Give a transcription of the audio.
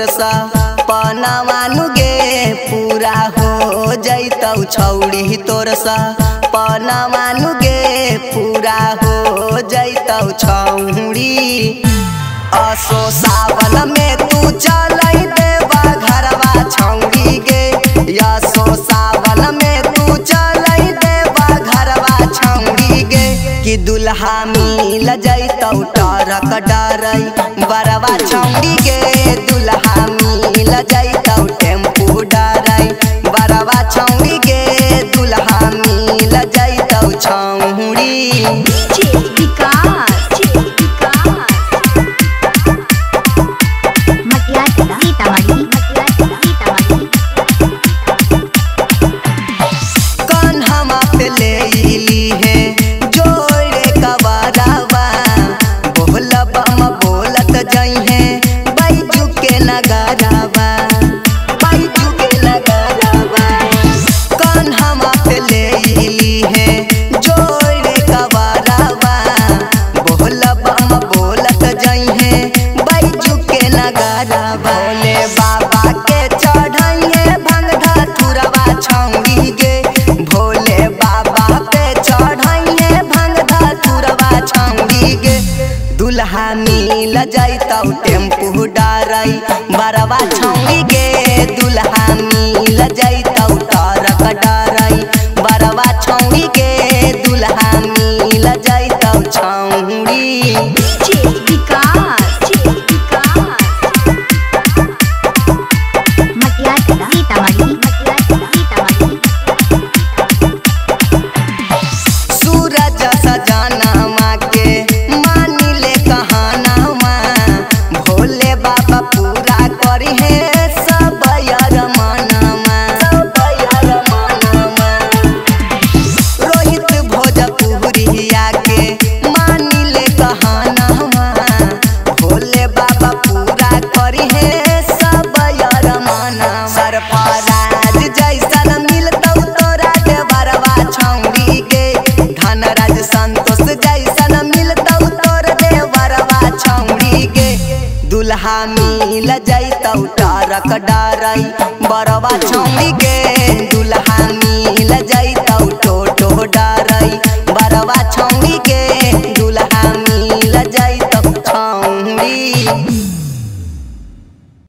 तोर सा पनावानु गे पूरा हो जैतौ छौड़ी तोर सा पनावानु गे पूरा हो जैतौ छौड़ी। असो सावन में तू चलै देवा घरवा छौड़ी गे असो सावन में तू चलै देवा घरवा छौड़ी गे कि दुल्हा मिल जैतौ टरक डरै बरवा छौड़ी गे दुल्हा मिल जैतौ टेम्पू डरै बरवा छौड़ी गे दुल्हा मिल जैतौ छौड़ी। भोले बाबा के चढ़ैहे भंग धतुरवा छौड़ी गे भोले बाबा पे चढ़ैहे भंग धतुरवा छौड़ी गे दुल्हा मिल जैतौ टेम्पू डरै बरवा छौड़ी गे दुल्हा मिल जैतौ टरक डरै बरवा छौड़ी गे दुल्हा मिल जैतौ छौड़ी। दुल्हा मिल जैतौ टरक डरै बरवा छौड़ी गे